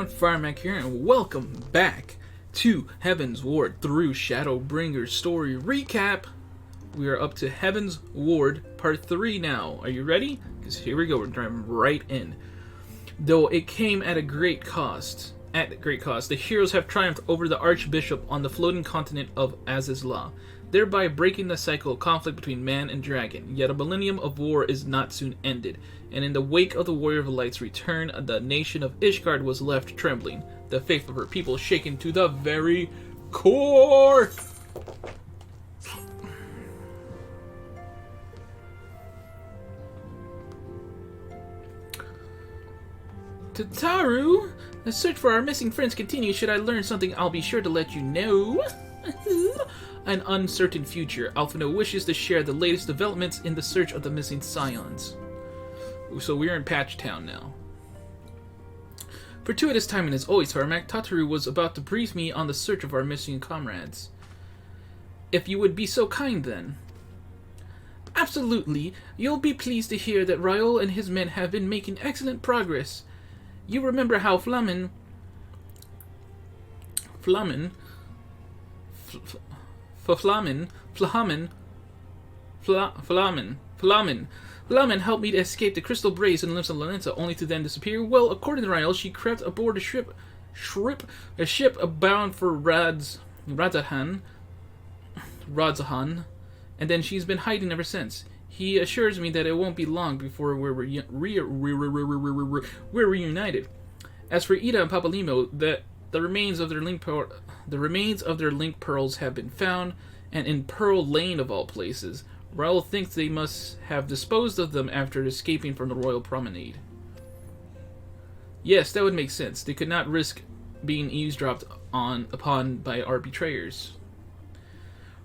Firemac here, and welcome back to Heavensward through Shadowbringer's story recap. We are up to Heavensward Part 3 now. Are you ready? Because here we go, we're driving right in. Though it came at a great cost, the heroes have triumphed over the Archbishop on the floating continent of Azizla, thereby breaking the cycle of conflict between man and dragon. Yet a millennium of war is not soon ended, and in the wake of the Warrior of the Light's return, the nation of Ishgard was left trembling, the faith of her people shaken to the very core. Tataru, the search for our missing friends continues. Should I learn something, I'll be sure to let you know. An uncertain future. Alphino wishes to share the latest developments in the search of the missing scions. So we're in Patchtown now. Fortuitous timing as always, Firemac. Tataru was about to brief me on the search of our missing comrades. If you would be so kind, then. Absolutely. You'll be pleased to hear that Raoul and his men have been making excellent progress. You remember how Flamen helped me to escape the crystal braze in the limbs of Lanenza, only to then disappear. Well, according to Rael, she crept aboard a ship bound for Radzahan, and then she's been hiding ever since. He assures me that it won't be long before we're reunited. As for Ida and Papalimo, the remains of their link pearls have been found, and in Pearl Lane of all places. Raoul thinks they must have disposed of them after escaping from the Royal Promenade. Yes, that would make sense. They could not risk being eavesdropped upon by our betrayers.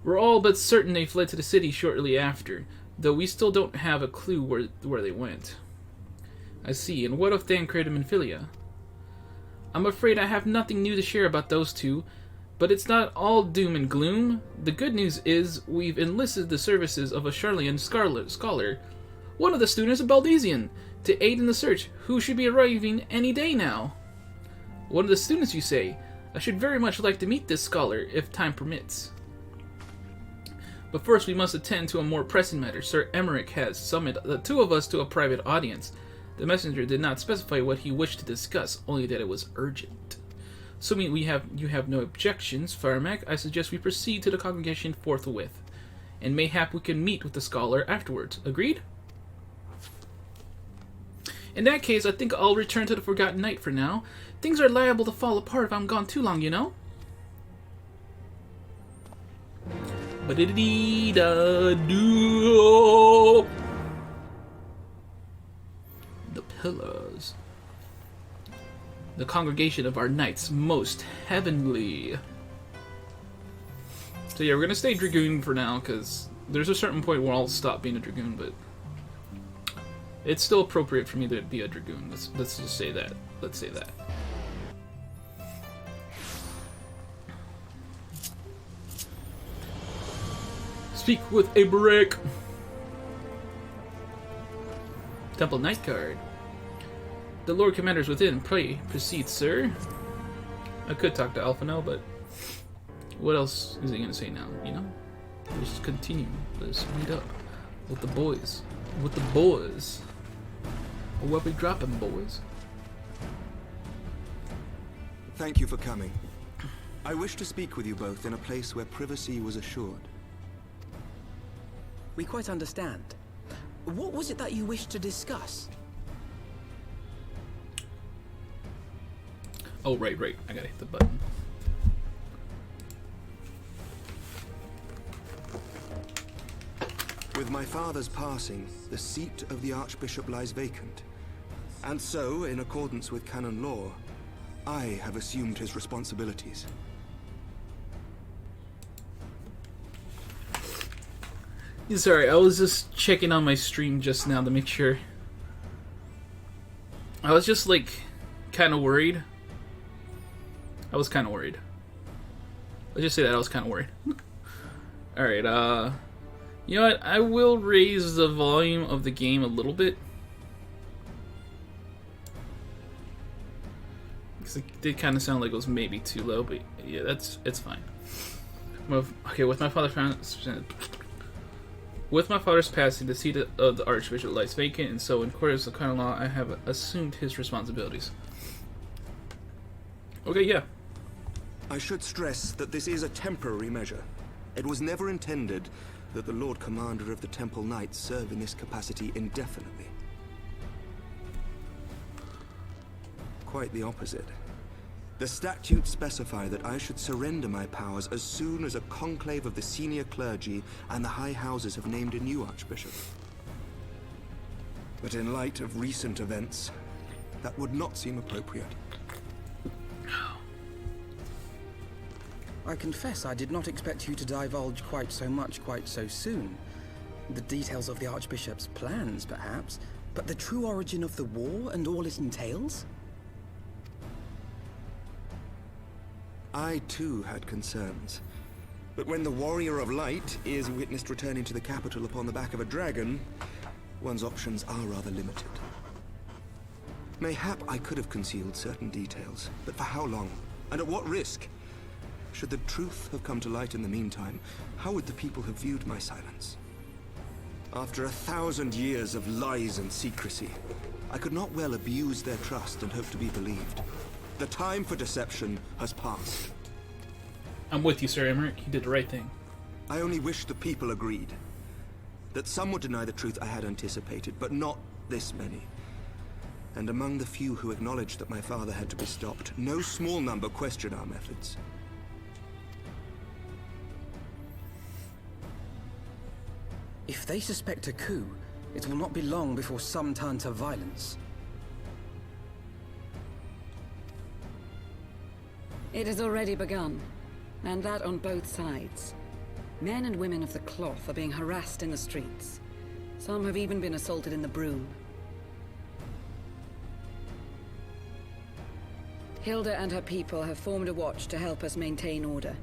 We're all but certain they fled to the city shortly after, though we still don't have a clue where they went. I see. And what of Thancred and Minfilia? I'm afraid I have nothing new to share about those two, but it's not all doom and gloom. The good news is we've enlisted the services of a Charlian scholar, one of the students of Baldesion, to aid in the search, who should be arriving any day now. One of the students, you say? I should very much like to meet this scholar, if time permits. But first we must attend to a more pressing matter. Sir Emmerich has summoned the two of us to a private audience. The messenger did not specify what he wished to discuss, only that it was urgent. Assuming you have no objections, Firemac, I suggest we proceed to the congregation forthwith, and mayhap we can meet with the scholar afterwards. Agreed? In that case, I think I'll return to the Forgotten Knight for now. Things are liable to fall apart if I'm gone too long, you know? Ba-dee-dee-da-doo. The pillars. The congregation of our knights most heavenly. So yeah, we're gonna stay Dragoon for now, because there's a certain point where I'll stop being a Dragoon, but it's still appropriate for me to be a Dragoon. Let's just say that. Let's say that. Speak with a brick. Temple Knight card. The Lord Commander's within. Pray, proceed, sir. I could talk to Alphino, but what else is he going to say now, you know? Let's continue. Let's meet up with the boys. With the boys. What we dropping, boys? Thank you for coming. I wish to speak with you both in a place where privacy was assured. We quite understand. What was it that you wished to discuss? Oh, right. I gotta hit the button. With my father's passing, the seat of the Archbishop lies vacant. And so, in accordance with canon law, I have assumed his responsibilities. Sorry, I was just checking on my stream just now to make sure. I was just, like, kind of worried. Let's just say that I was kind of worried. Alright, you know what? I will raise the volume of the game a little bit. Because it did kind of sound like it was maybe too low, but yeah, it's fine. Okay, with my father's passing, the seat of the Archbishop lies vacant, and so in accordance with canon law, I have assumed his responsibilities. Okay, yeah. I should stress that this is a temporary measure. It was never intended that the Lord Commander of the Temple Knights serve in this capacity indefinitely. Quite the opposite. The statutes specify that I should surrender my powers as soon as a conclave of the senior clergy and the high houses have named a new archbishop. But in light of recent events, that would not seem appropriate. I confess I did not expect you to divulge quite so much quite so soon. The details of the Archbishop's plans, perhaps, but the true origin of the war and all it entails? I too had concerns. But when the Warrior of Light is witnessed returning to the capital upon the back of a dragon, one's options are rather limited. Mayhap I could have concealed certain details, but for how long? And at what risk? Should the truth have come to light in the meantime, how would the people have viewed my silence? After 1,000 years of lies and secrecy, I could not well abuse their trust and hope to be believed. The time for deception has passed. I'm with you, Sir Emmerich. You did the right thing. I only wish the people agreed. That some would deny the truth I had anticipated, but not this many. And among the few who acknowledged that my father had to be stopped, no small number questioned our methods. If they suspect a coup, it will not be long before some turn to violence. It has already begun, and that on both sides. Men and women of the cloth are being harassed in the streets. Some have even been assaulted in the broom. Hilda and her people have formed a watch to help us maintain order,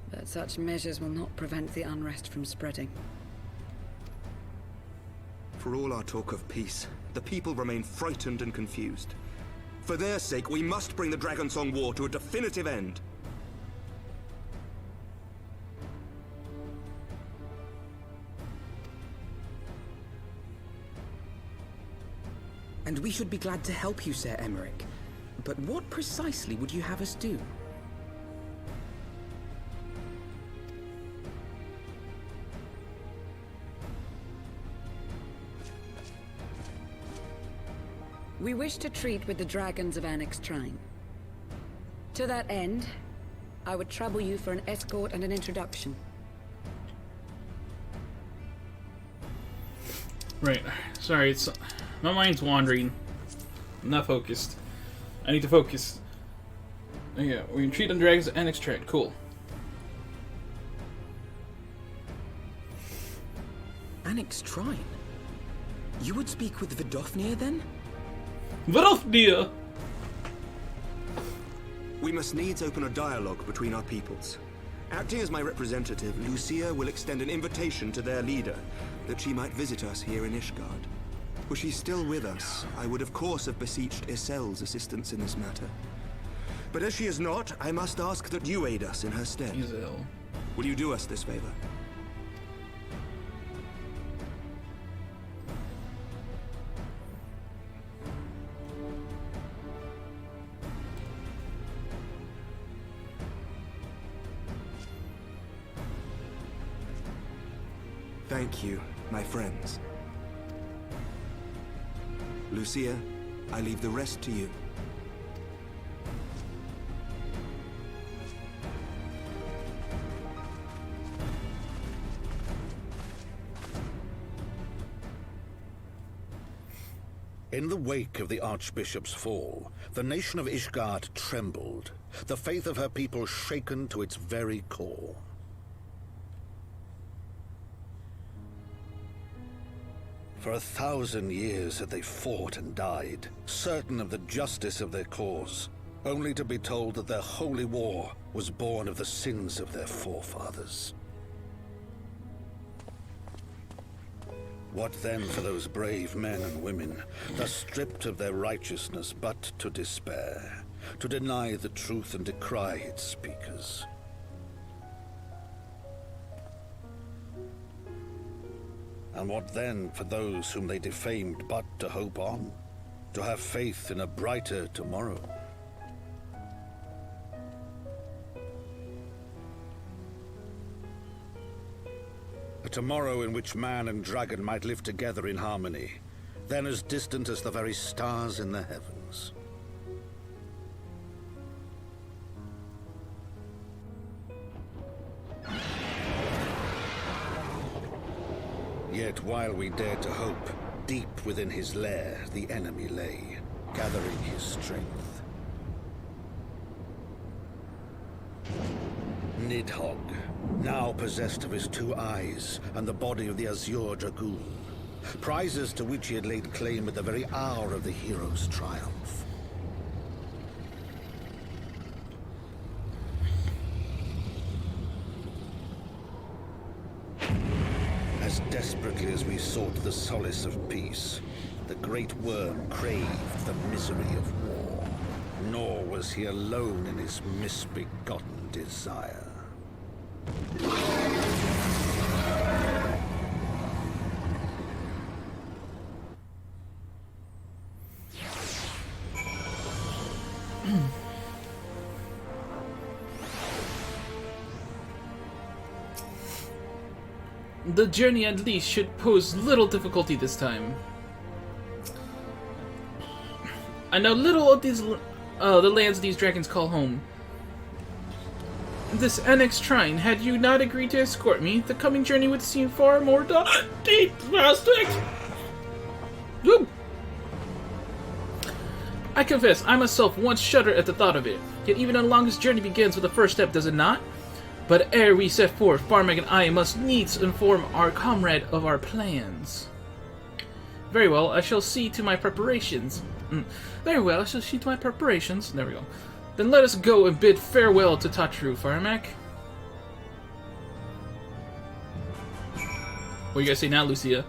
but such measures will not prevent the unrest from spreading. For all our talk of peace, the people remain frightened and confused. For their sake, we must bring the Dragonsong War to a definitive end. And we should be glad to help you, Sir Emmerich. But what precisely would you have us do? We wish to treat with the dragons of Annex Shrine. To that end, I would trouble you for an escort and an introduction. Right. Sorry, it's my mind's wandering. I'm not focused. I need to focus. Yeah, we can treat on dragons at Annex Shrine. Cool. Annex Shrine? You would speak with Vidofnir then? Vidofnir! We must needs open a dialogue between our peoples. Acting as my representative, Lucia will extend an invitation to their leader, that she might visit us here in Ishgard. Were she still with us, I would of course have beseeched Isel's assistance in this matter. But as she is not, I must ask that you aid us in her stead. Isel. Will you do us this favor? Thank you, my friends. Lucia, I leave the rest to you. In the wake of the Archbishop's fall, the nation of Ishgard trembled, the faith of her people shaken to its very core. For 1,000 years had they fought and died, certain of the justice of their cause, only to be told that their holy war was born of the sins of their forefathers. What then for those brave men and women, thus stripped of their righteousness but to despair, to deny the truth and decry its speakers. And what then for those whom they defamed but to hope on, to have faith in a brighter tomorrow? A tomorrow in which man and dragon might live together in harmony, then as distant as the very stars in the heavens. Yet while we dared to hope, deep within his lair the enemy lay, gathering his strength. Nidhogg, now possessed of his 2 eyes and the body of the Azure Dragoon, prizes to which he had laid claim at the very hour of the hero's triumph. As desperately as we sought the solace of peace, the great worm craved the misery of war. Nor was he alone in his misbegotten desire. The journey at least should pose little difficulty this time. I know little of these, the lands these dragons call home. This annexed shrine, had you not agreed to escort me, the coming journey would seem far more drastic. I confess, I myself once shudder at the thought of it. Yet even the longest journey begins with the first step, does it not? But ere we set forth, Firemac and I must needs inform our comrade of our plans. Very well, I shall see to my preparations. Very well, I shall see to my preparations. There we go. Then let us go and bid farewell to Tatru, Firemac. What do you guys say now, Lucia?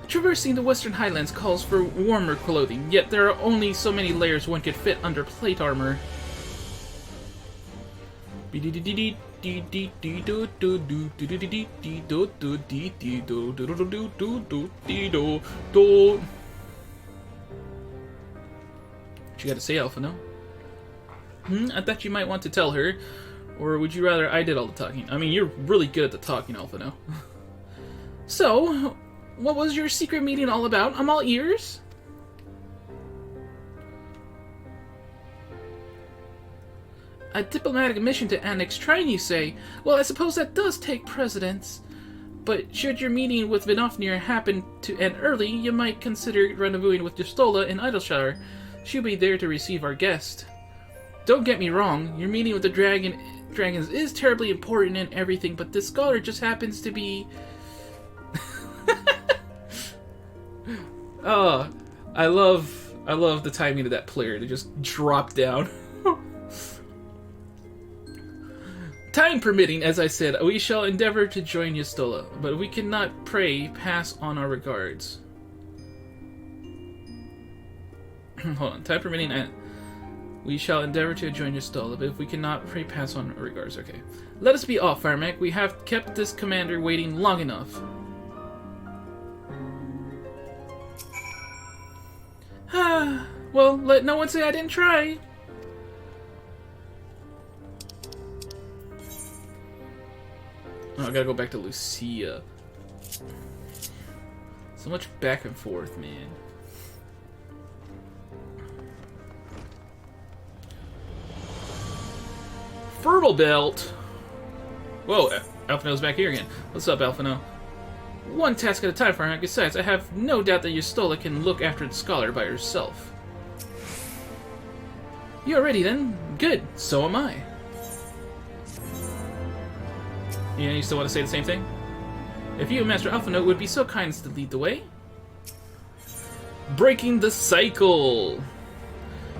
Traversing the Western Highlands calls for warmer clothing, yet there are only so many layers one could fit under plate armor. What you gotta say, Alphino? I thought you might want to tell her. Or would you rather I did all the talking? I mean, you're really good at the talking, Alphino. So, what was your secret meeting all about? I'm all ears. A diplomatic mission to annex Shrine, you say? Well, I suppose that does take precedence. But should your meeting with Vinofnir happen to end early, you might consider rendezvousing with Justola in Idleshire. She'll be there to receive our guest. Don't get me wrong, your meeting with the dragons is terribly important and everything, but this scholar just happens to be... Oh, I love the timing of that player to just drop down. Time permitting, as I said, we shall endeavor to join Justola, but we cannot pray pass on our regards. Hold on, time permitting, we shall endeavor to join Justola, but if we cannot pray pass on our regards. Okay. Let us be off, Firemac. We have kept this commander waiting long enough. Well, let no one say I didn't try. Oh, I gotta go back to Lucia. So much back and forth, man. Fertile Belt! Whoa, Alphino's back here again. What's up, Alphino? One task at a time, Firemac. Besides, I have no doubt that Justola can look after the scholar by herself. You're ready then? Good. So am I. Yeah, you still want to say the same thing? If you, Master Alphino, would be so kind as to lead the way. Breaking the cycle!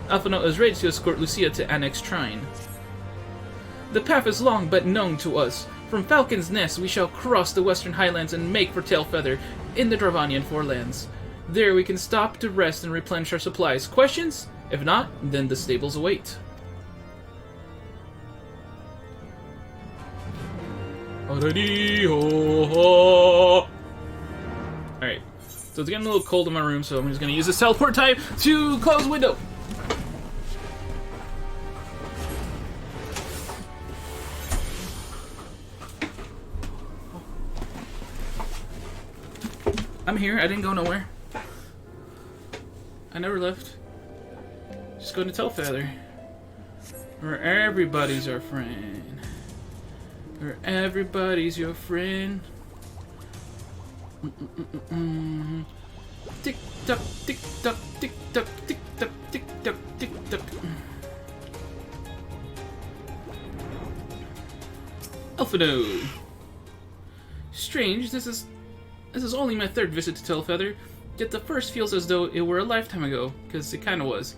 Alphino is ready to escort Lucia to Annex Shrine. The path is long but known to us. From Falcon's Nest we shall cross the Western Highlands and make for Tailfeather in the Dravanian Forelands. There we can stop to rest and replenish our supplies. Questions? If not, then the stables await. Alright, so it's getting a little cold in my room, so I'm just going to use this teleport type to close the window. I'm here, I didn't go nowhere. I never left. Just going to Telfeather. Where everybody's our friend. Where everybody's your friend. Tick tock, tick tock, tick tock, tick tock, tick tock, tick tock. Elfino. Strange, this is only my third visit to Telfeather, yet the first feels as though it were a lifetime ago, because it kinda was.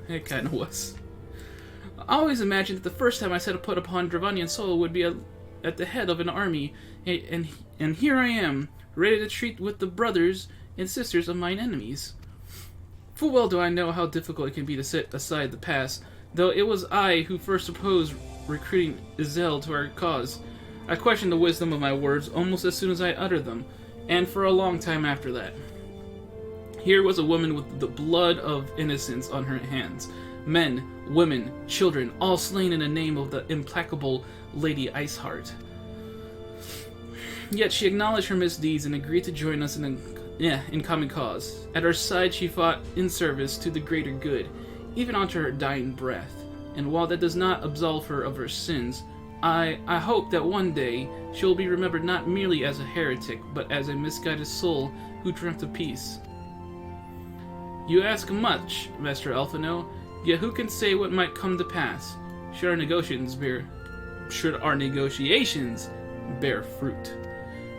It kinda was. I always imagined that the first time I set a foot upon Dravanian soil would be at the head of an army, and here I am, ready to treat with the brothers and sisters of mine enemies. Full well do I know how difficult it can be to set aside the past, though it was I who first opposed recruiting Izel to our cause. I questioned the wisdom of my words almost as soon as I uttered them, and for a long time after that. Here was a woman with the blood of innocence on her hands. Men, women, children, all slain in the name of the implacable Lady Iceheart. Yet she acknowledged her misdeeds and agreed to join us in common cause. At our side she fought in service to the greater good, even unto her dying breath. And while that does not absolve her of her sins, I hope that one day she will be remembered not merely as a heretic, but as a misguided soul who dreamt of peace. You ask much, Master Elfino, yet who can say what might come to pass? Should our negotiations bear fruit?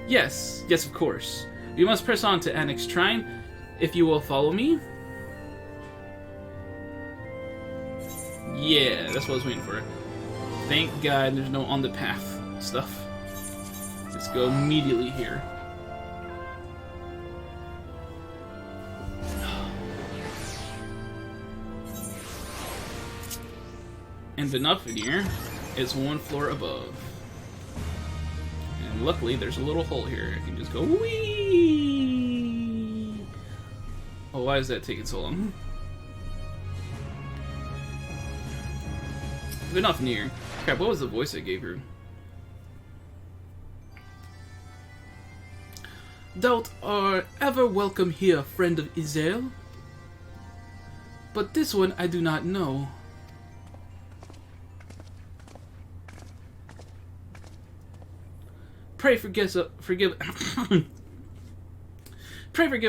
Yes, of course. We must press on to Annex Shrine, if you will follow me. Yeah, that's what I was waiting for. Thank God there's no on the path stuff. Let's go immediately here. And Venufenir is one floor above. And luckily there's a little hole here. I can just go whee. Oh, why is that taking so long? Venufenir. Crap, what was the voice I gave her? Thou art ever welcome here, friend of Izel. But this one I do not know. Pray forgive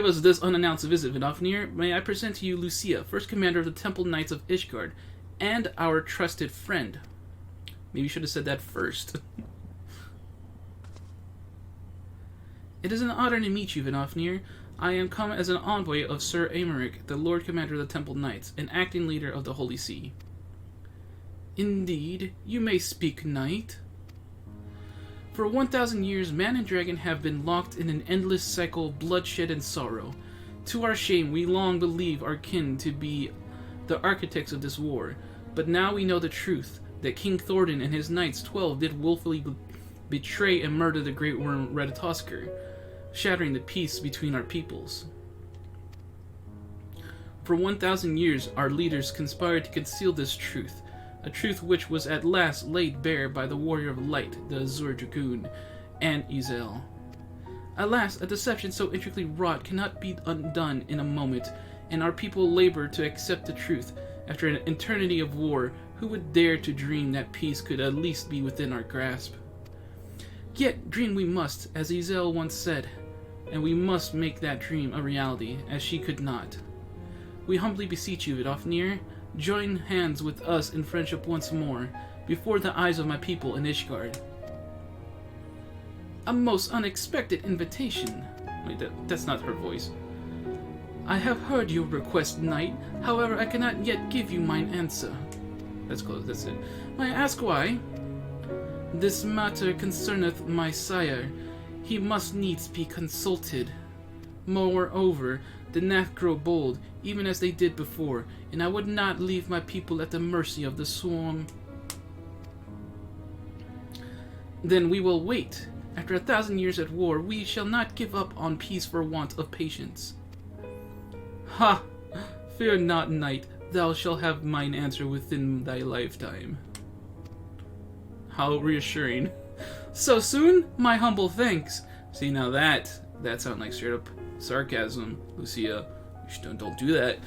us this unannounced visit, Venufenir. May I present to you Lucia, first commander of the Temple Knights of Ishgard, and our trusted friend. Maybe you should have said that first. It is an honor to meet you, Venufenir. I am come as an envoy of Sir Aymeric, the Lord Commander of the Temple Knights, and acting leader of the Holy See. Indeed, you may speak, knight. For 1,000 years, man and dragon have been locked in an endless cycle of bloodshed and sorrow. To our shame, we long believed our kin to be the architects of this war, but now we know the truth, that King Thordan and his knights 12 did willfully betray and murder the great worm Ratatoskr, shattering the peace between our peoples. For 1,000 years, our leaders conspired to conceal this truth, a truth which was at last laid bare by the Warrior of Light, the Azure Dragoon, and Izel. Alas, a deception so intricately wrought cannot be undone in a moment, and our people labor to accept the truth. After an eternity of war, who would dare to dream that peace could at least be within our grasp? Yet, dream we must, as Izel once said, and we must make that dream a reality, as she could not. We humbly beseech you, Venufenir, join hands with us in friendship once more, before the eyes of my people in Ishgard. A most unexpected invitation. Wait, that's not her voice. I have heard your request, knight. However, I cannot yet give you mine answer. That's close, that's it. May I ask why? This matter concerneth my sire. He must needs be consulted. Moreover, the Nath grow bold, even as they did before, and I would not leave my people at the mercy of the swarm. Then we will wait. After 1,000 years at war, we shall not give up on peace for want of patience. Ha! Fear not, knight. Thou shalt have mine answer within thy lifetime. How reassuring. So soon? My humble thanks. See, now that sounds like straight up sarcasm, Lucia. Don't do that.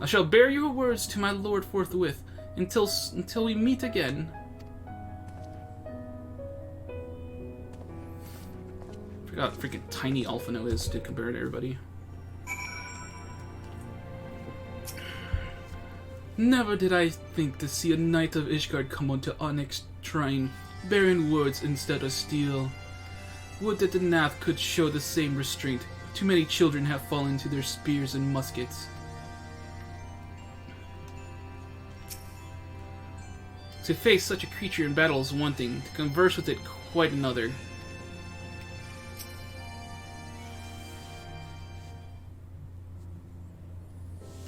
I shall bear your words to my lord forthwith, until we meet again. Forgot how freaking tiny Alphino is to compare to everybody. Never did I think to see a knight of Ishgard come onto Onyx Shrine, bearing words instead of steel. Would that the Nath could show the same restraint. Too many children have fallen to their spears and muskets. To face such a creature in battle is one thing, to converse with it quite another.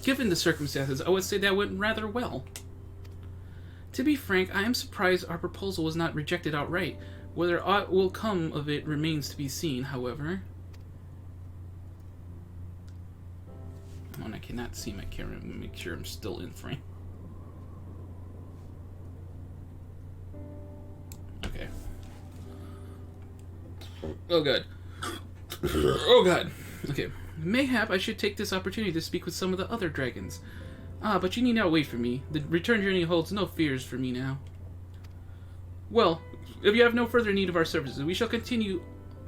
Given the circumstances, I would say that went rather well. To be frank, I am surprised our proposal was not rejected outright. Whether aught will come of it remains to be seen, however. Oh, and I cannot see my camera. Make sure I'm still in frame. Okay. Oh god. Oh god. Okay. Mayhap I should take this opportunity to speak with some of the other dragons. But you need not wait for me. The return journey holds no fears for me now. Well, if you have no further need of our services, we shall continue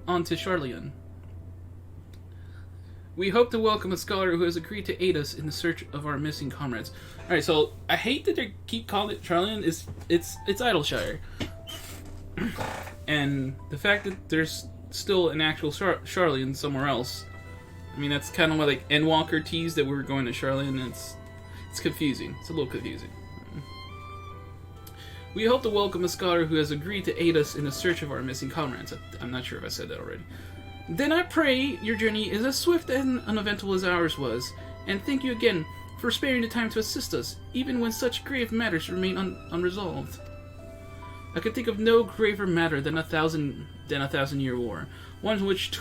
on to Charlian. We hope to welcome a scholar who has agreed to aid us in the search of our missing comrades. Alright, so I hate that they keep calling it Charlian. It's Idleshire. And the fact that there's still an actual Charlian somewhere else. I mean, that's kind of what like Endwalker teased that we were going to Charlian, and it's confusing. It's a little confusing. We hope to welcome a scholar who has agreed to aid us in the search of our missing comrades. I'm not sure if I said that already. Then I pray your journey is as swift and uneventful as ours was, and thank you again for sparing the time to assist us, even when such grave matters remain unresolved. I can think of no graver matter than a thousand-year war, one which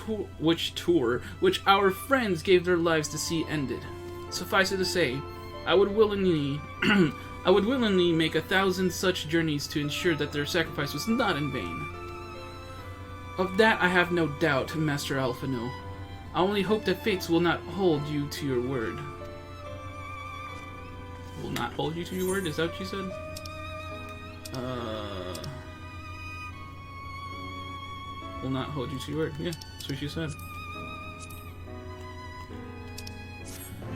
our friends gave their lives to see ended. Suffice it to say, I would willingly make 1,000 such journeys to ensure that their sacrifice was not in vain. Of that I have no doubt, Master Alphino. I only hope that fates will not hold you to your word. Will not hold you to your word? Is that what you said? Will not hold you to your word. Yeah, that's what she said.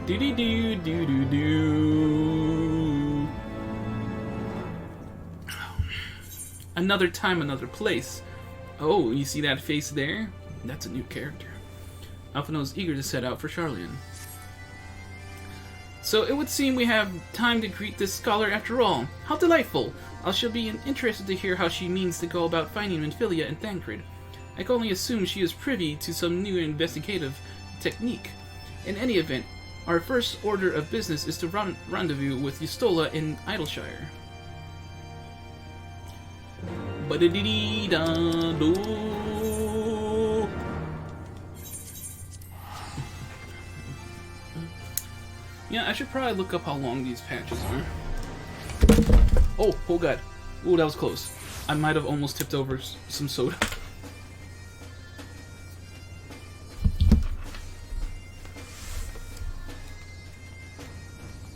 Do-do-do-do-do-do. Another time, another place. Oh, you see that face there? That's a new character. Alphino is eager to set out for Charlian. So it would seem we have time to greet this scholar after all. How delightful! I shall be interested to hear how she means to go about finding Minfilia and Thancred. I can only assume she is privy to some new investigative technique. In any event, our first order of business is to rendezvous with Yustola in Idleshire. Ba-da-dee-dee-da-do. Yeah, I should probably look up how long these patches are. Oh god. Ooh, that was close. I might have almost tipped over some soda.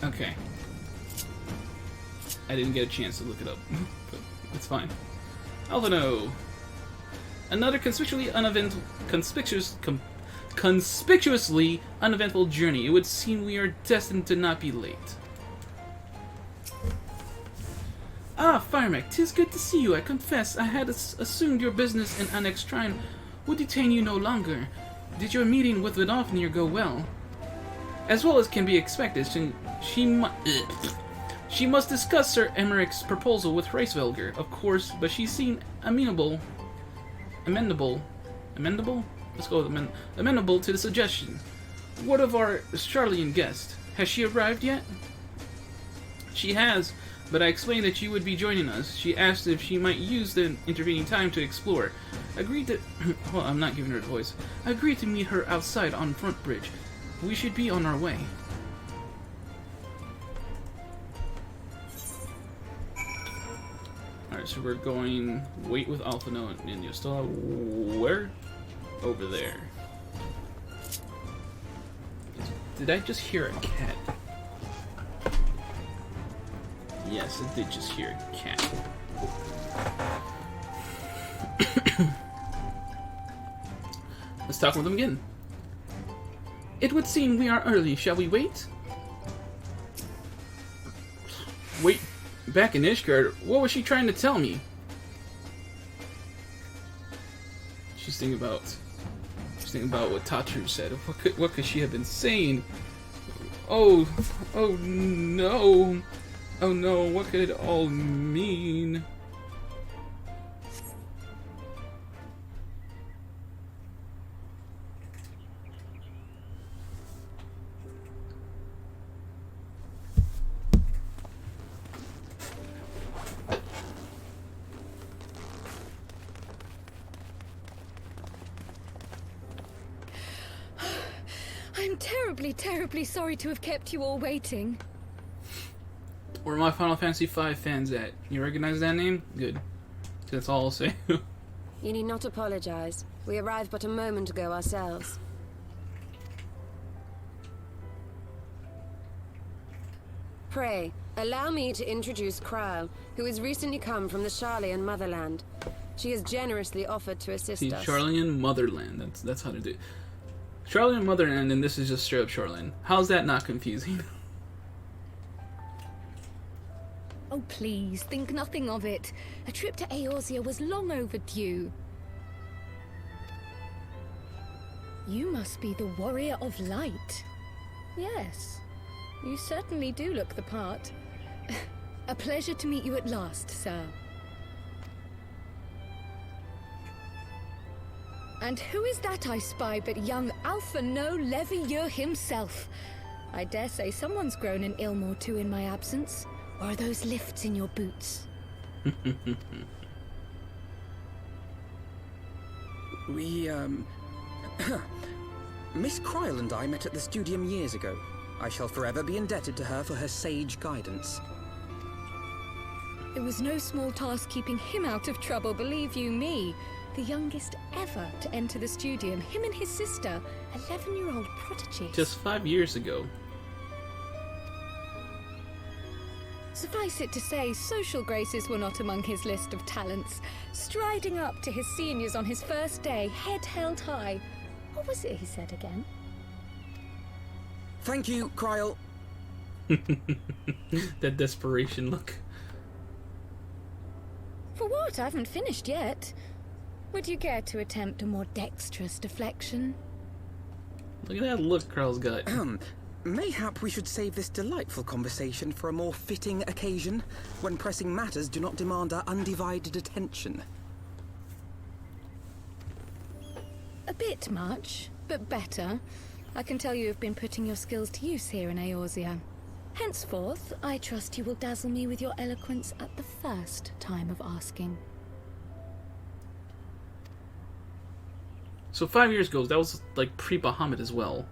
Okay. I didn't get a chance to look it up, but it's fine. Alphino! Another conspicuously uneventful journey. It would seem we are destined to not be late. Ah, Firemac, 'tis good to see you. I confess, I had assumed your business in Annex Shrine would detain you no longer. Did your meeting with Vidofnir go well? As well as can be expected, she must discuss Sir Emmerich's proposal with Hraesvelgr, of course, but she seemed amenable? Let's go with amenable to the suggestion. What of our Charlian guest? Has she arrived yet? She has, but I explained that you would be joining us. She asked if she might use the intervening time to explore. Agreed to... well, I'm not giving her a voice. I agreed to meet her outside on Front Bridge. We should be on our way. Alright, so we're going... Wait with Alphino and Yostella. Where? Over there. Did I just hear a cat? Yes, I did just hear a cat. Let's talk with them again. It would seem we are early. Shall we wait? Wait. Back in Ishgard, what was she trying to tell me? She's thinking about what Tatru said. What could she have been saying? Oh no. Oh no, what could it all mean? I'm terribly sorry to have kept you all waiting. Where are my Final Fantasy V fans at? You recognize that name? Good. That's all I'll say. You need not apologize. We arrived but a moment ago ourselves. Pray, allow me to introduce Kryle, who has recently come from the Charlian motherland. She has generously offered to assist See, us. Charlian Motherland. That's how to do it. Charlian Motherland, and this is just straight up Charlian. How's that not confusing? Oh, please, think nothing of it. A trip to Eorzea was long overdue. You must be the Warrior of Light. Yes, you certainly do look the part. A pleasure to meet you at last, sir. And who is that I spy but young Alphino Levieux himself? I dare say someone's grown an ilm or two in my absence. Or are those lifts in your boots? We, Miss Kryle and I met at the Studium years ago. I shall forever be indebted to her for her sage guidance. It was no small task keeping him out of trouble, believe you me. The youngest ever to enter the Studium, him and his sister, 11-year-old prodigies. Just 5 years ago. Suffice it to say, social graces were not among his list of talents. Striding up to his seniors on his first day, head held high. What was it he said again? Thank you, Kryle. That desperation look. For what? I haven't finished yet. Would you care to attempt a more dexterous deflection? Look at that look Carl's got. Mayhap we should save this delightful conversation for a more fitting occasion, when pressing matters do not demand our undivided attention. A bit much, but better. I can tell you have been putting your skills to use here in Eorzea. Henceforth, I trust you will dazzle me with your eloquence at the first time of asking. So 5 years ago, that was like pre-Bahamut as well.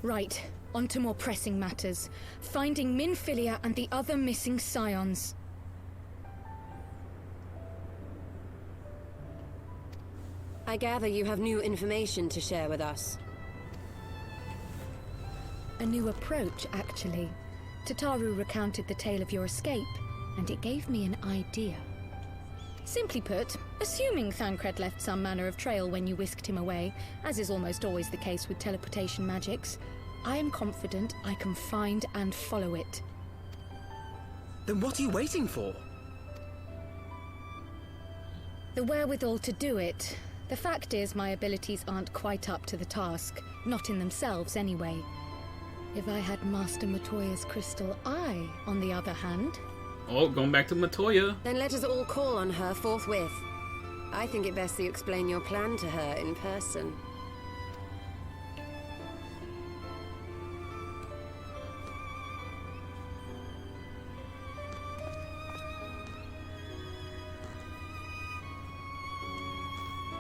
Right, on to more pressing matters. Finding Minfilia and the other missing scions. I gather you have new information to share with us. A new approach, actually. Tataru recounted the tale of your escape, and it gave me an idea. Simply put, assuming Thancred left some manner of trail when you whisked him away, as is almost always the case with teleportation magics, I am confident I can find and follow it. Then what are you waiting for? The wherewithal to do it. The fact is, my abilities aren't quite up to the task. Not in themselves, anyway. If I had Master Matoya's crystal eye, on the other hand... Oh, going back to Matoya. Then let us all call on her forthwith. I think it best that you explain your plan to her in person.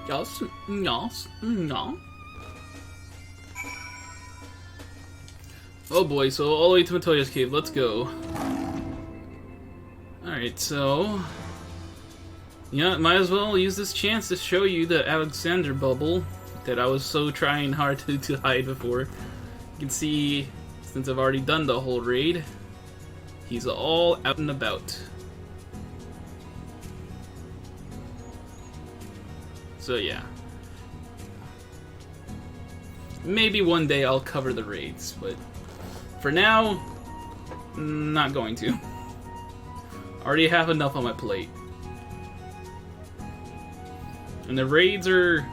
Yes, yes, no. Oh boy, so all the way to Matoya's cave, let's go. Alright, so... yeah, might as well use this chance to show you the Alexander bubble that I was so trying hard to hide before. You can see, since I've already done the whole raid, he's all out and about. So yeah. Maybe one day I'll cover the raids, but for now, not going to. Already have enough on my plate. And the raids are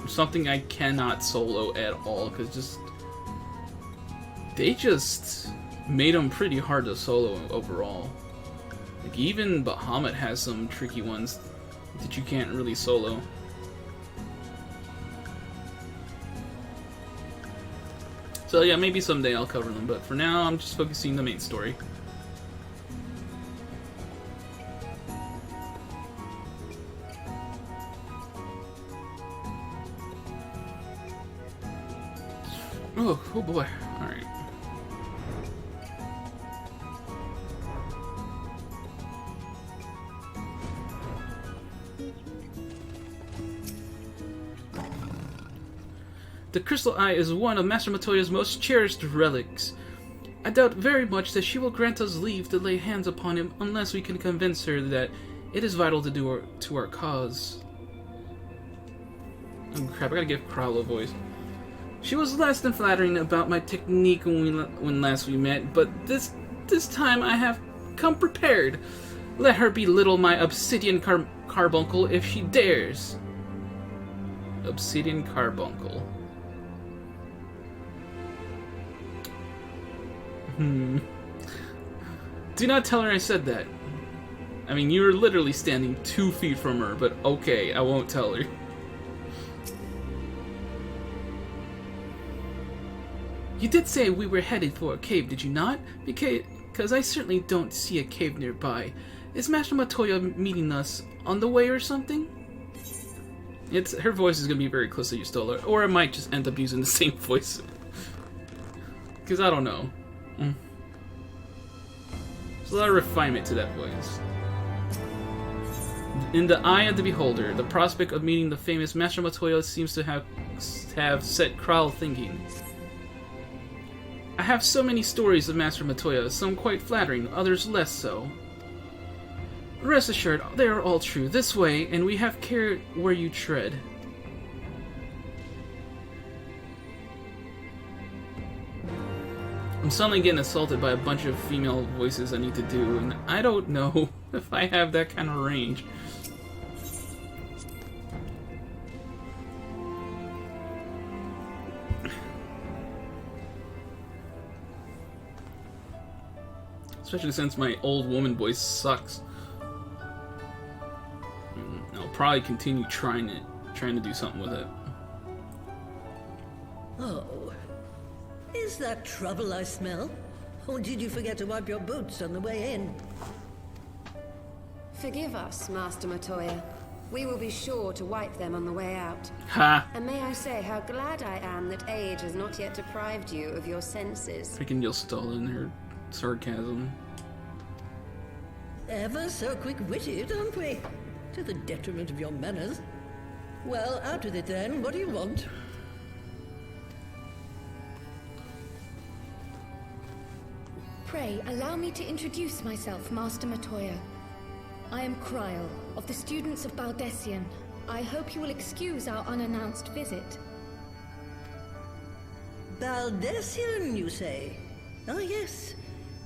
something I cannot solo at all, because they just made them pretty hard to solo overall. Like, even Bahamut has some tricky ones that you can't really solo. So yeah, maybe someday I'll cover them, but for now I'm just focusing on the main story. Oh boy. Alright. The Crystal Eye is one of Master Matoya's most cherished relics. I doubt very much that she will grant us leave to lay hands upon him unless we can convince her that it is vital to our cause. Oh crap, I gotta give Crowl a voice. She was less than flattering about my technique when last we met, but this time I have come prepared. Let her belittle my obsidian carbuncle if she dares. Obsidian carbuncle. Do not tell her I said that. I mean, you were literally standing 2 feet from her, but okay, I won't tell her. You did say we were headed for a cave, did you not? Because I certainly don't see a cave nearby. Is Master Matoya meeting us on the way or something? Her voice is going to be very close to you still, or I might just end up using the same voice. Because I don't know. There's a lot of refinement to that voice. In the eye of the beholder, the prospect of meeting the famous Master Matoya seems to have set Kral thinking. I have so many stories of Master Matoya, some quite flattering, others less so. Rest assured, they are all true. This way, and we have care where you tread. I'm suddenly getting assaulted by a bunch of female voices I need to do, and I don't know if I have that kind of range. Especially since my old woman voice sucks. I'll probably continue trying to do something with it. Oh, is that trouble I smell? Or did you forget to wipe your boots on the way in? Forgive us, Master Matoya. We will be sure to wipe them on the way out. Ha! And may I say how glad I am that age has not yet deprived you of your senses. Freaking Yostal and her sarcasm. Ever so quick-witted, aren't we? To the detriment of your manners. Well, out with it then. What do you want? Pray, allow me to introduce myself, Master Matoya. I am Kryl, of the students of Baldessian. I hope you will excuse our unannounced visit. Baldessian, you say? Ah, yes.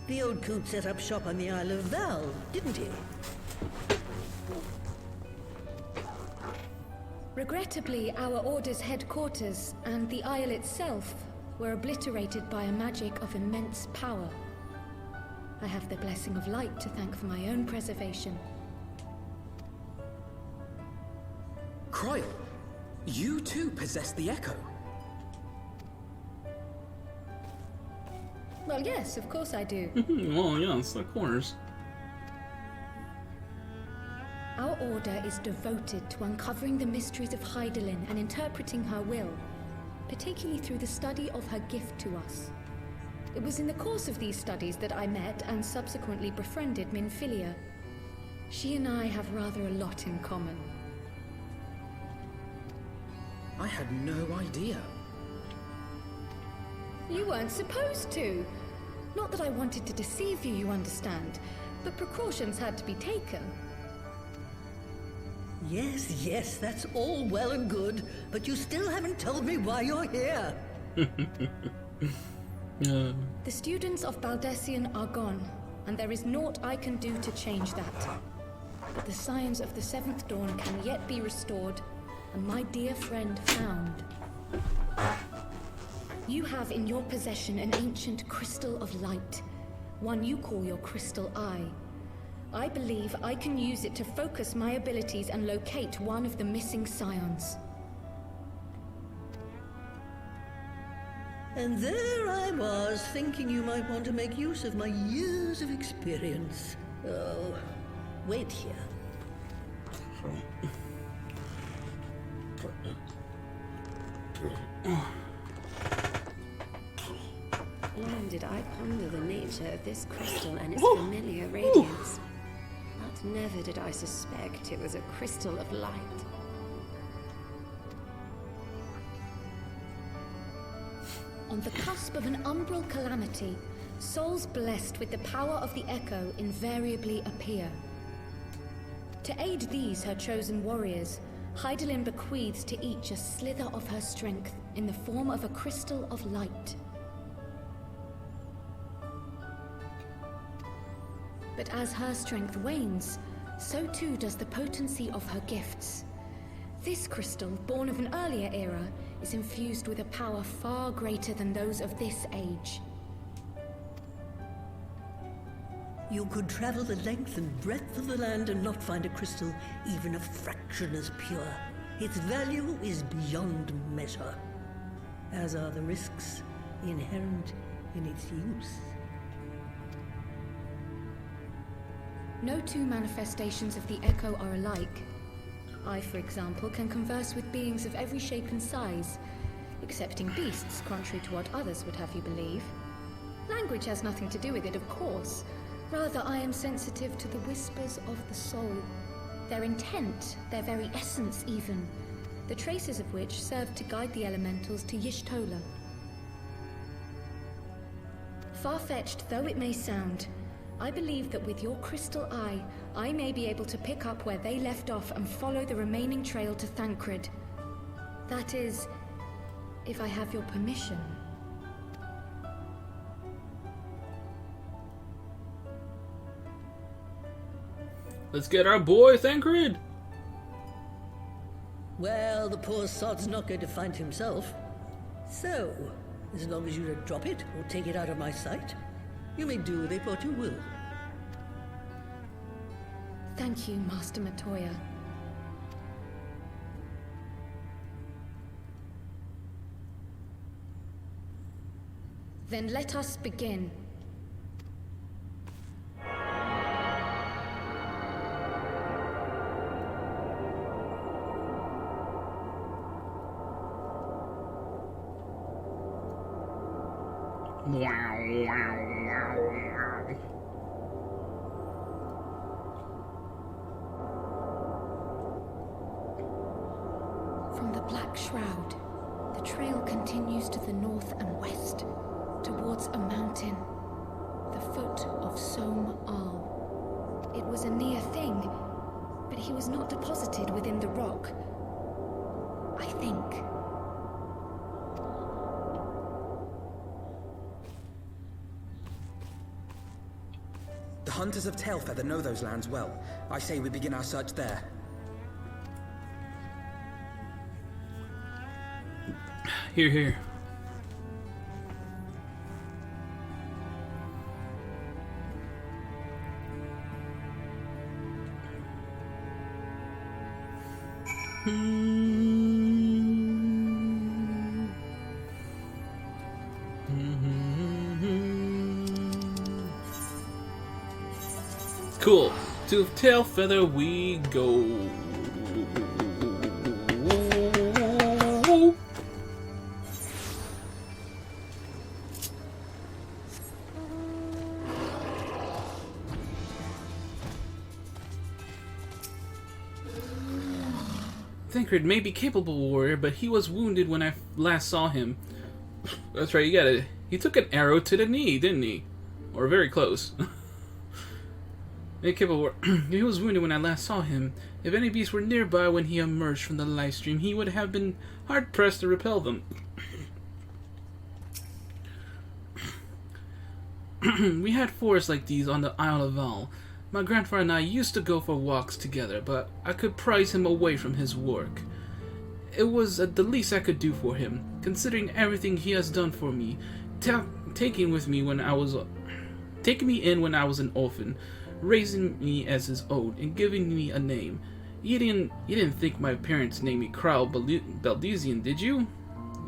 The old coot set up shop on the Isle of Val, didn't he? Regrettably, our order's headquarters and the Isle itself were obliterated by a magic of immense power. I have the blessing of light to thank for my own preservation. Kryl, you too possess the Echo. Well, yes, of course I do. Well, yes, of course. Our order is devoted to uncovering the mysteries of Hydaelyn and interpreting her will, particularly through the study of her gift to us. It was in the course of these studies that I met and subsequently befriended Minfilia. She and I have rather a lot in common. I had no idea. You weren't supposed to. Not that I wanted to deceive you, you understand, but precautions had to be taken. Yes, yes, that's all well and good, but you still haven't told me why you're here. The students of Baldessian are gone, and there is naught I can do to change that. But the signs of the Seventh Dawn can yet be restored, and my dear friend found. You have in your possession an ancient crystal of light, one you call your crystal eye. I believe I can use it to focus my abilities and locate one of the missing scions. And there I was, thinking you might want to make use of my years of experience. Oh, wait here. Long did I ponder the nature of this crystal and its familiar radiance. But never did I suspect it was a crystal of light. On the cusp of an umbral calamity, souls blessed with the power of the Echo invariably appear. To aid these, her chosen warriors, Hydaelyn bequeaths to each a slither of her strength in the form of a crystal of light. But as her strength wanes, so too does the potency of her gifts. This crystal, born of an earlier era, is infused with a power far greater than those of this age. You could travel the length and breadth of the land and not find a crystal even a fraction as pure. Its value is beyond measure, as are the risks inherent in its use. No two manifestations of the Echo are alike. I, for example, can converse with beings of every shape and size, excepting beasts, contrary to what others would have you believe. Language has nothing to do with it, of course. Rather, I am sensitive to the whispers of the soul. Their intent, their very essence even, the traces of which serve to guide the elementals to Y'shtola. Far-fetched though it may sound, I believe that with your crystal eye, I may be able to pick up where they left off and follow the remaining trail to Thancred. That is, if I have your permission. Let's get our boy Thancred. Well, the poor sod's not going to find himself. So, as long as you don't drop it or take it out of my sight, you may do with it what you will. Thank you, Master Matoya. Then let us begin. From the Black Shroud, the trail continues to the north and west, towards a mountain, the foot of Som Al. It was a near thing, but he was not deposited within the rock. I think. The hunters of Tailfeather know those lands well. I say we begin our search there. Here, here. Cool. To Tailfeather we go. Thancred may be capable warrior, but he was wounded when I last saw him. That's right, you got it. He took an arrow to the knee, didn't he? Or very close. He was wounded when I last saw him. If any beasts were nearby when he emerged from the live stream, he would have been hard-pressed to repel them. We had forests like these on the Isle of Val. My grandfather and I used to go for walks together, but I could prize him away from his work. It was the least I could do for him, considering everything he has done for me, taking me in when I was an orphan, raising me as his own, and giving me a name. You didn't think my parents named me Krau Baldesian, did you?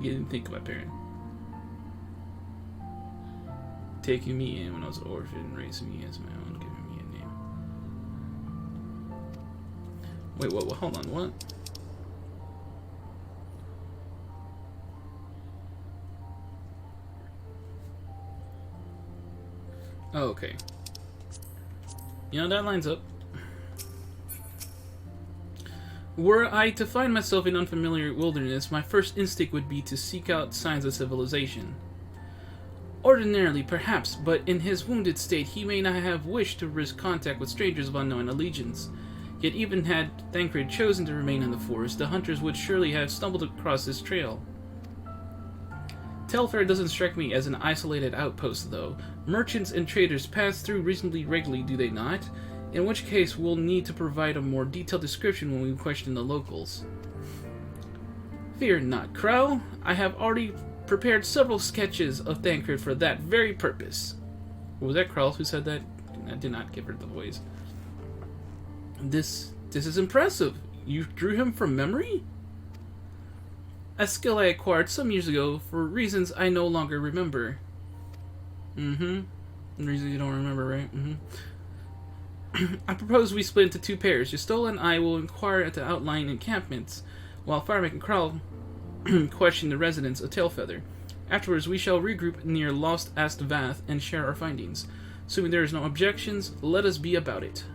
You didn't think my parents. Taking me in when I was an orphan, raising me as my own, giving me a name. Wait, what? Hold on, what? Oh, okay. You know, that lines up. Were I to find myself in unfamiliar wilderness, my first instinct would be to seek out signs of civilization. Ordinarily, perhaps, but in his wounded state, he may not have wished to risk contact with strangers of unknown allegiance. Yet even had Thancred chosen to remain in the forest, the hunters would surely have stumbled across his trail. Telfair doesn't strike me as an isolated outpost, though. Merchants and traders pass through reasonably regularly, do they not? In which case, we'll need to provide a more detailed description when we question the locals. Fear not, Crow. I have already prepared several sketches of Thancred for that very purpose. Was that Krell who said that? I did not give her the voice. This is impressive. You drew him from memory? A skill I acquired some years ago for reasons I no longer remember. Reasons you don't remember, right? I propose we split into two pairs. Justola and I will inquire at the outlying encampments, while Firemac and Krell question the residents of Tailfeather. Afterwards, we shall regroup near Lost Astvath and share our findings. Assuming there is no objections, let us be about it.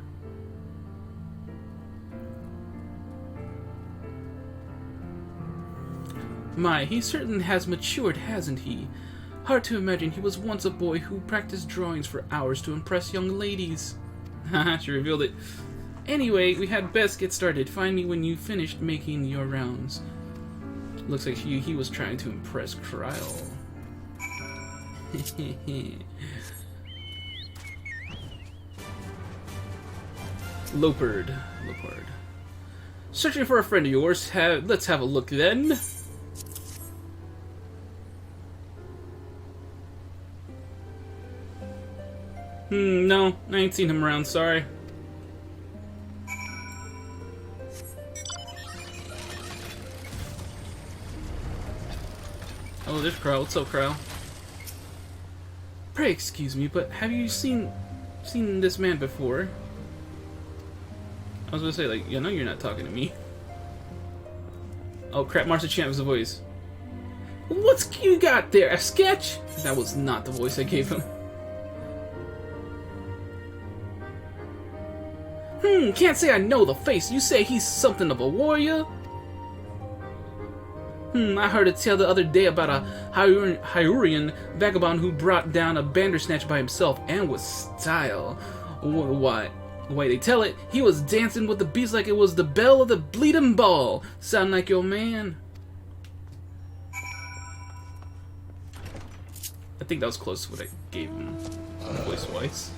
My, he certainly has matured, hasn't he? Hard to imagine he was once a boy who practiced drawings for hours to impress young ladies. Haha, she revealed it. Anyway, we had best get started. Find me when you finished making your rounds. Looks like he was trying to impress Kryle. Lopard. Searching for a friend of yours. Let's have a look then. No, I ain't seen him around, sorry. Oh, there's Kryle. What's up, Kryle? Pray excuse me, but have you seen this man before? I was gonna say, like, you know you're not talking to me. Oh crap, Martha Champ is the voice. What's you got there? A sketch? That was not the voice I gave him. Can't say I know the face. You say he's something of a warrior? I heard a tale the other day about a Hyurian vagabond who brought down a bandersnatch by himself and with style. Why, the way they tell it, he was dancing with the beast like it was the bell of the bleeding ball. Sound like your man? I think that was close to what I gave him, voice-wise.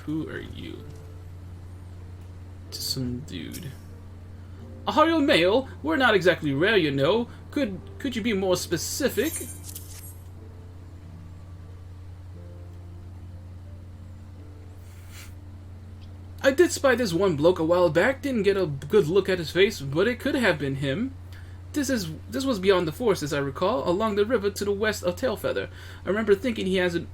Who are you? Just some dude. Are you male? We're not exactly rare, you know. Could you be more specific? I did spy this one bloke a while back. Didn't get a good look at his face, but it could have been him. This was beyond the forest, as I recall, along the river to the west of Tailfeather. I remember thinking he wasn't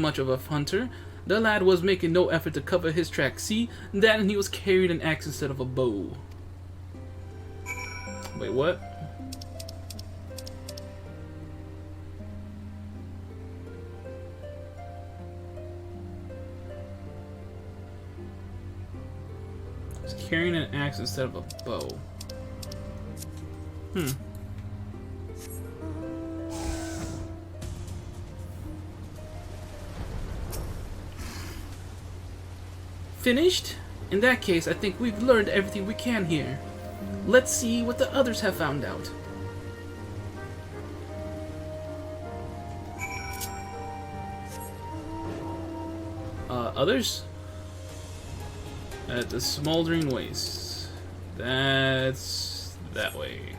much of a hunter. The lad was making no effort to cover his tracks. See that, and he was carrying an axe instead of a bow. Wait, what? He's carrying an axe instead of a bow. Finished? In that case, I think we've learned everything we can here. Let's see what the others have found out. Others? At the smoldering waste. That's that way.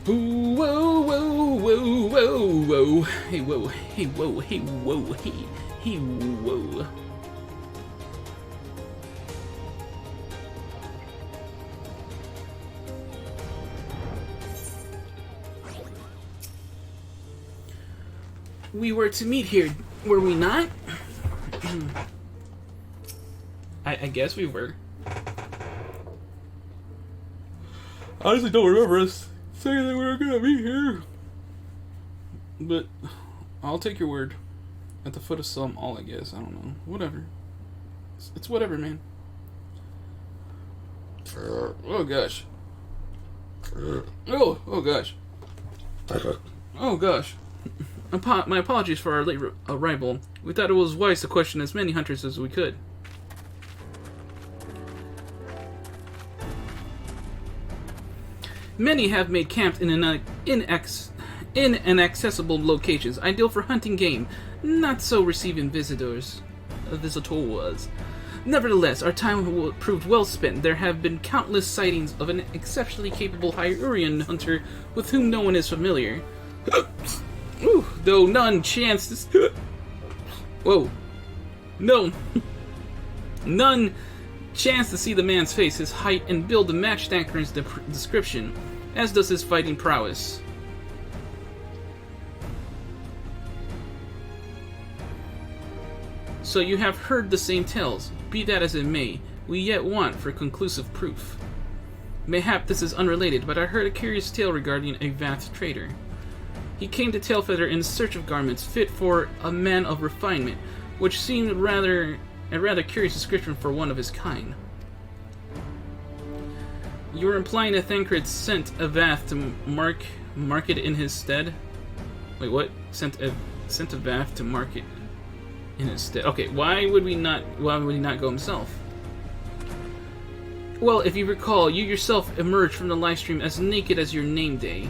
Ooh, whoa, whoa, whoa, whoa, whoa. Hey, whoa, hey, whoa, hey, whoa, hey, whoa. We were to meet here, were we not? I guess we were. I honestly don't remember us saying that we were gonna be here. But I'll take your word. At the foot of some all, I guess. I don't know. Whatever. It's whatever, man. Oh gosh. Oh gosh. Oh gosh. My apologies for our late arrival. We thought it was wise to question as many hunters as we could. Many have made camp in inaccessible locations, ideal for hunting game, not so receiving visitors. Nevertheless, our time proved well spent. There have been countless sightings of an exceptionally capable Hyurian hunter with whom no one is familiar. Though none chanced to... None chanced to see the man's face, his height, and build to match Thancred's description, as does his fighting prowess. So you have heard the same tales. Be that as it may, we yet want for conclusive proof. Mayhap this is unrelated, but I heard a curious tale regarding a Vath trader. He came to Tailfeather in search of garments fit for a man of refinement, which seemed a rather curious description for one of his kind. You were implying that Thancred sent a Vath to market in his stead? Wait, what? Sent a Vath to market in his stead. Okay, why would he not go himself? Well, if you recall, you yourself emerged from the livestream as naked as your name day.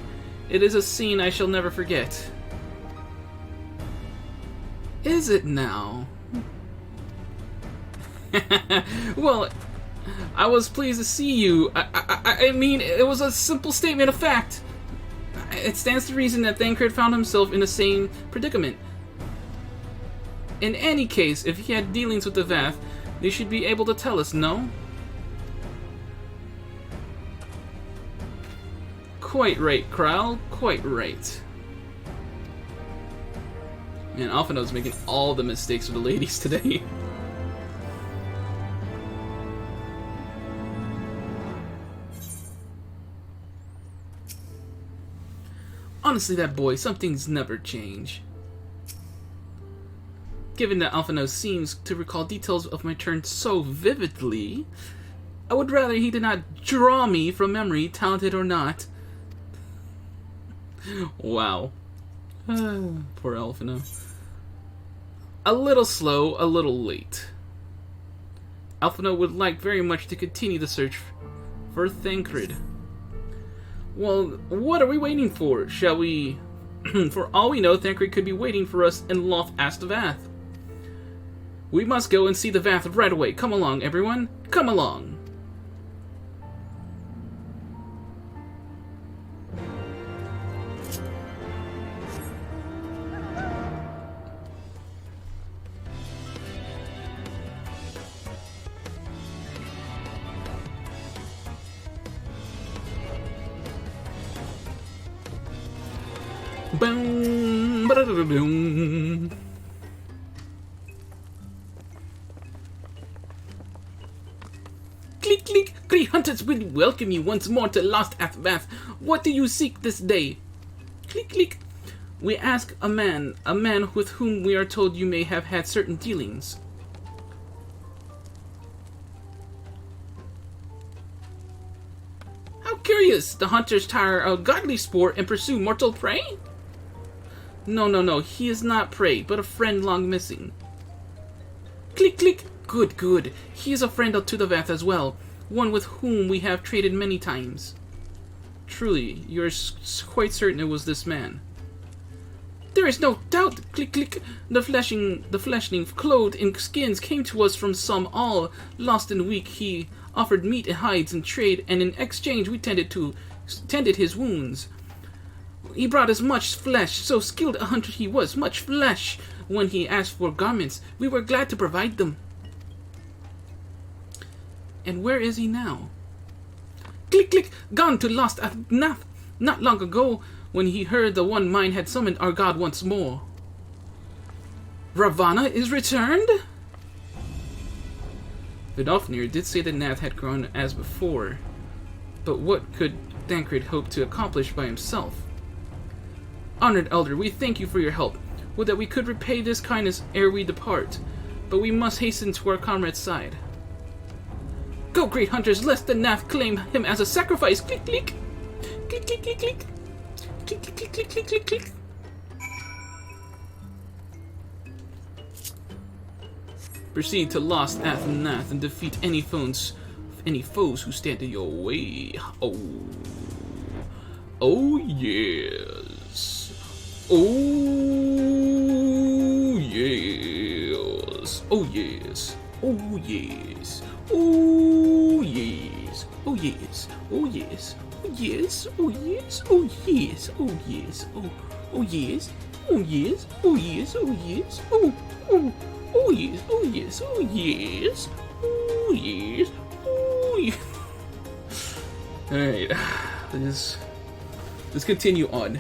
It is a scene I shall never forget. Is it now? Well, I was pleased to see you. I mean, it was a simple statement of fact. It stands to reason that Thancred found himself in the same predicament. In any case, if he had dealings with the Vath, they should be able to tell us, no? Quite right, Kral. Quite right. Man, Alphinaud's making all the mistakes for the ladies today. Honestly, that boy, some things never change. Given that Alphinaud seems to recall details of my turn so vividly, I would rather he did not draw me from memory, talented or not. Wow. Poor Alphinaud. A little slow, a little late. Alphinaud would like very much to continue the search for Thancred. Well, what are we waiting for? Shall we... For all we know, Thancred could be waiting for us in Loth Astavath. We must go and see the Vath right away. Come along, everyone. Come along. Boom, ba-da-da-da-boom. Click, click. Great hunters will welcome you once more to Lost Athvath. What do you seek this day? Click, click. We ask a man with whom we are told you may have had certain dealings. How curious! The hunters tire of godly sport and pursue mortal prey? No, he is not prey, but a friend long missing. Click, click. Good, good. He is a friend of Tudavath as well, one with whom we have traded many times. Truly, you are quite certain it was this man. There is no doubt. Click, click. The fleshling clothed in skins came to us from some all lost and weak. He offered meat and hides in trade, and in exchange we tended his wounds. He brought us much flesh, so skilled a hunter he was, much flesh. When he asked for garments, we were glad to provide them. And where is he now? Click, click. Gone to Lost Athnath. Not long ago, when he heard the one mine had summoned our god once more. Ravana is returned? Vidofnir did say that Nath had grown as before, but what could Thancred hope to accomplish by himself? Honored Elder, we thank you for your help. Would that we could repay this kindness ere we depart, but we must hasten to our comrade's side. Go, great hunters, lest the Nath claim him as a sacrifice. Click, click. Click, click, click, click. Click, click, click, click, click, click, click. Proceed to Lost Athnath and defeat any foes who stand in your way. Oh yes. Oh yes. Oh yes. Oh yes. Oh yes. Oh yes. Oh yes. Oh yes. Oh yes. Oh yes. Oh yes. Oh yes. Oh yes. Oh yes. Oh yes. Oh oh yes. Oh yes. Oh yes. Oh yes. Oh yes. All right. Let's continue on.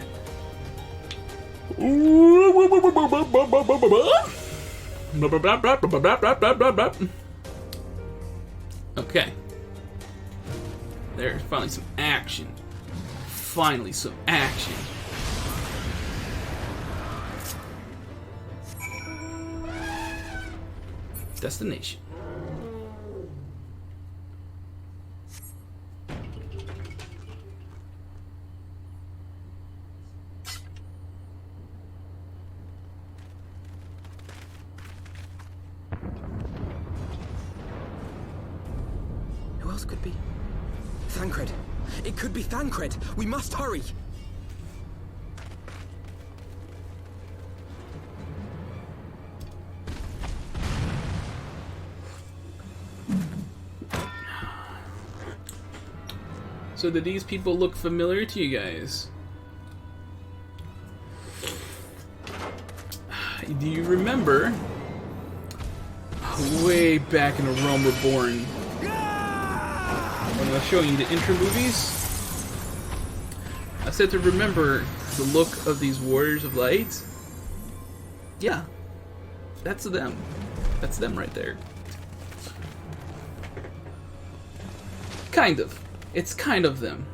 Okay. There's finally some action. Finally some action. Destination. Who else could be? Thancred. It could be Thancred. We must hurry. So do these people look familiar to you guys? Do you remember way back in A Realm Reborn when I was showing you the intro movies? I said to remember the look of these Warriors of Light. Yeah, that's them. That's them right there. Kind of. It's kind of them.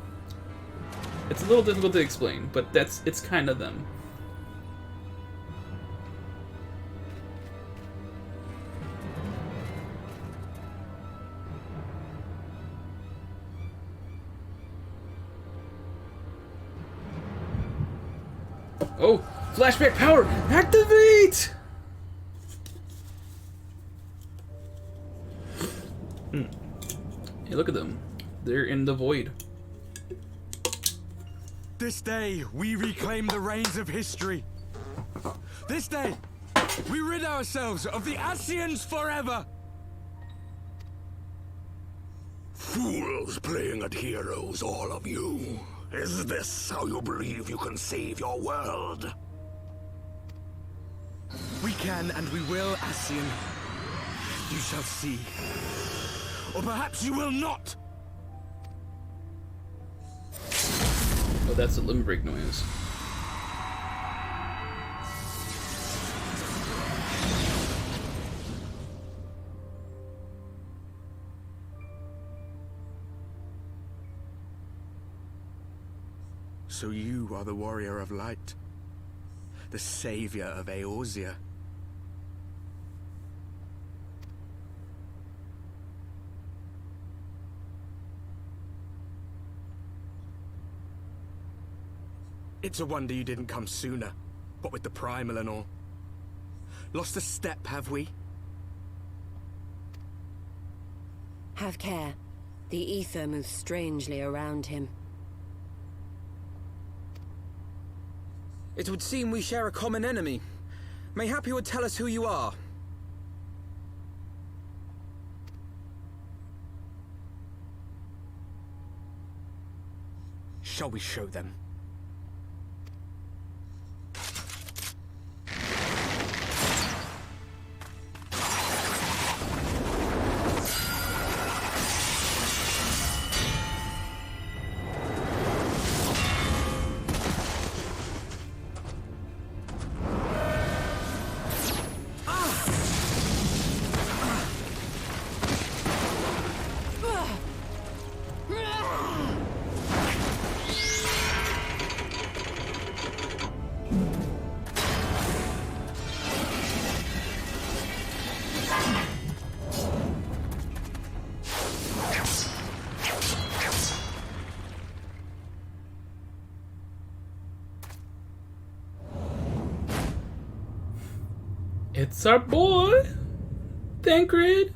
It's a little difficult to explain, but it's kind of them. Oh, flashback power, activate! Hey, look at them. They're in the void. This day, we reclaim the reins of history. This day, we rid ourselves of the Ascians forever. Fools playing at heroes, all of you. Is this how you believe you can save your world? We can and we will, Ascian. You shall see. Or perhaps you will not. Oh, that's a limb break noise. So you are the warrior of light, the savior of Eorzea. It's a wonder you didn't come sooner, what with the primal and all. Lost a step, have we? Have care. The ether moves strangely around him. It would seem we share a common enemy. Mayhap you would tell us who you are. Shall we show them? It's our boy, Thancred.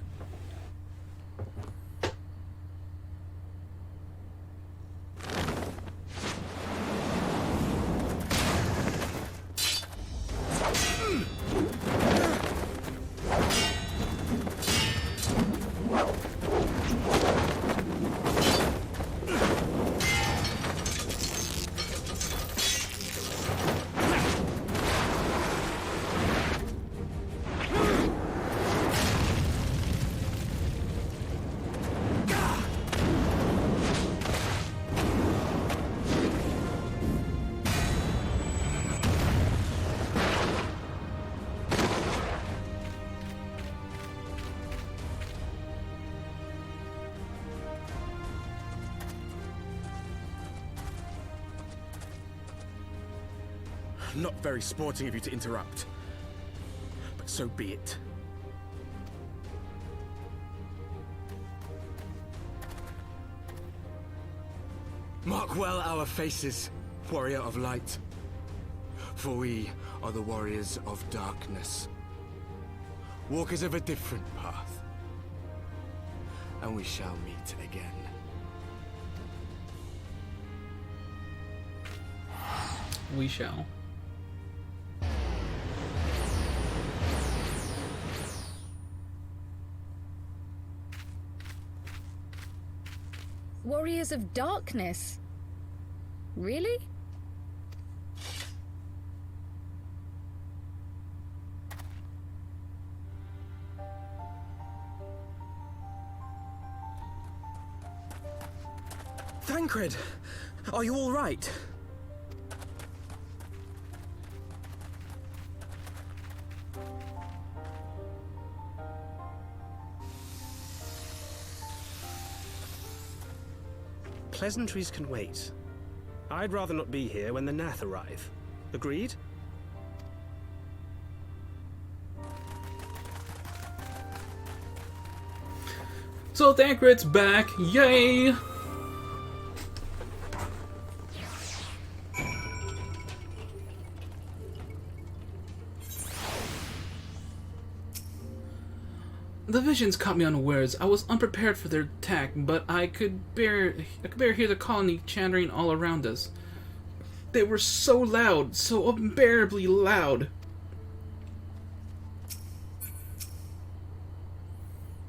Not very sporting of you to interrupt, but so be it. Mark well our faces, warrior of light, for we are the warriors of darkness, walkers of a different path, and we shall meet again. We shall. Warriors of Darkness? Really? Thancred! Are you all right? Pleasantries can wait. I'd rather not be here when the Nath arrive. Agreed? So Thancred's back. Yay! The visions caught me unawares. I was unprepared for their attack, but I could bear hear the colony chattering all around us. They were so loud, so unbearably loud.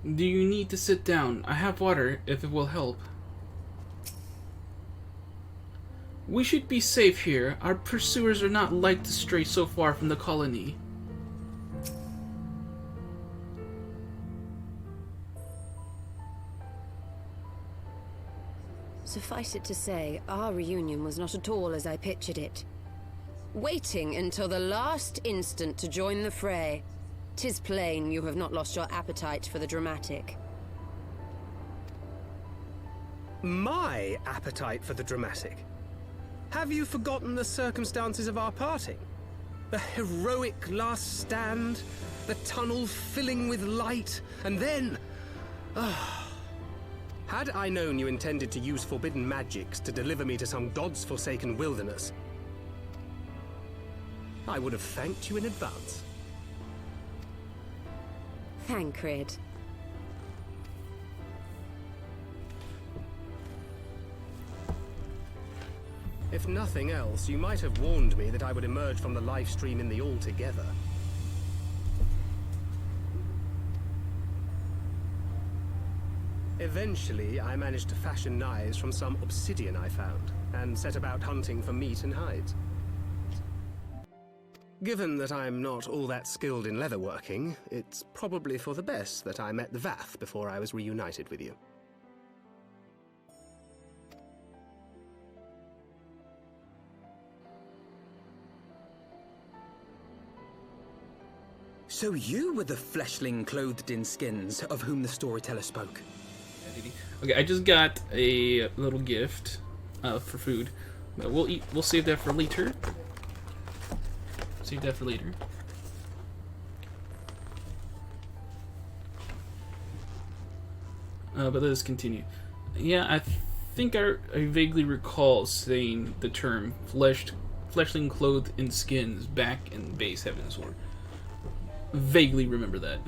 Do you need to sit down? I have water, if it will help. We should be safe here. Our pursuers are not like to stray so far from the colony. Suffice it to say, our reunion was not at all as I pictured it. Waiting until the last instant to join the fray. 'Tis plain you have not lost your appetite for the dramatic. My appetite for the dramatic? Have you forgotten the circumstances of our parting? The heroic last stand, the tunnel filling with light, and then... Had I known you intended to use forbidden magics to deliver me to some god's forsaken wilderness, I would have thanked you in advance. Thancred. If nothing else, you might have warned me that I would emerge from the live stream in the altogether. Eventually, I managed to fashion knives from some obsidian I found, and set about hunting for meat and hides. Given that I'm not all that skilled in leatherworking, it's probably for the best that I met the Vath before I was reunited with you. So you were the fleshling clothed in skins of whom the storyteller spoke. Okay, I just got a little gift for food. But we'll save that for later. Save that for later. But let us continue. Yeah, I think I vaguely recall saying the term fleshling clothed in skins back in base Heavensward. Vaguely remember that.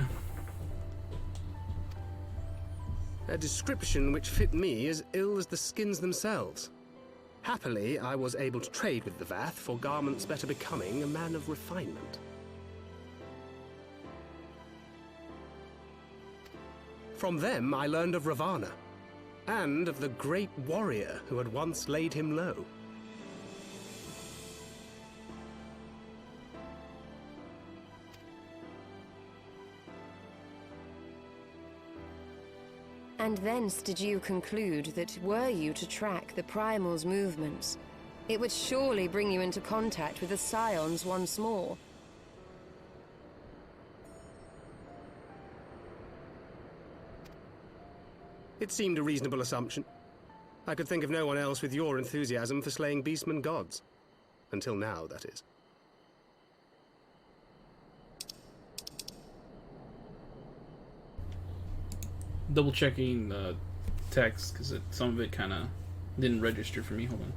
A description which fit me as ill as the skins themselves. Happily, I was able to trade with the Vath for garments better becoming a man of refinement. From them, I learned of Ravana, and of the great warrior who had once laid him low. And thence did you conclude that were you to track the Primal's movements, it would surely bring you into contact with the Scions once more. It seemed a reasonable assumption. I could think of no one else with your enthusiasm for slaying beastmen gods. Until now, that is. Double checking text because some of it kind of didn't register for me. Hold on.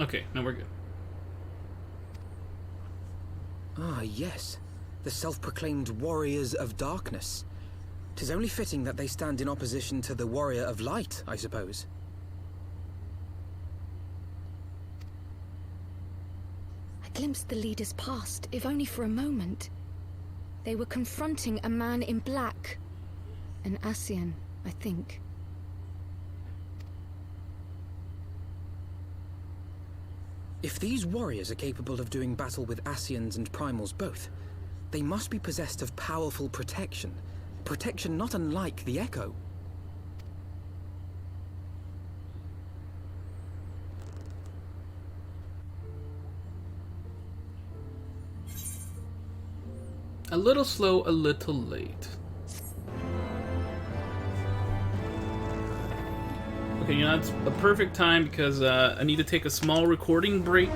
Okay, now we're good. Ah, yes. The self-proclaimed warriors of darkness. 'Tis only fitting that they stand in opposition to the warrior of light, I suppose. I glimpsed the leaders past, if only for a moment. They were confronting a man in black. An Ascian, I think. If these warriors are capable of doing battle with Ascians and Primals both, they must be possessed of powerful protection. Protection not unlike the Echo. A little slow, a little late. Okay, you know, that's a perfect time because I need to take a small recording break.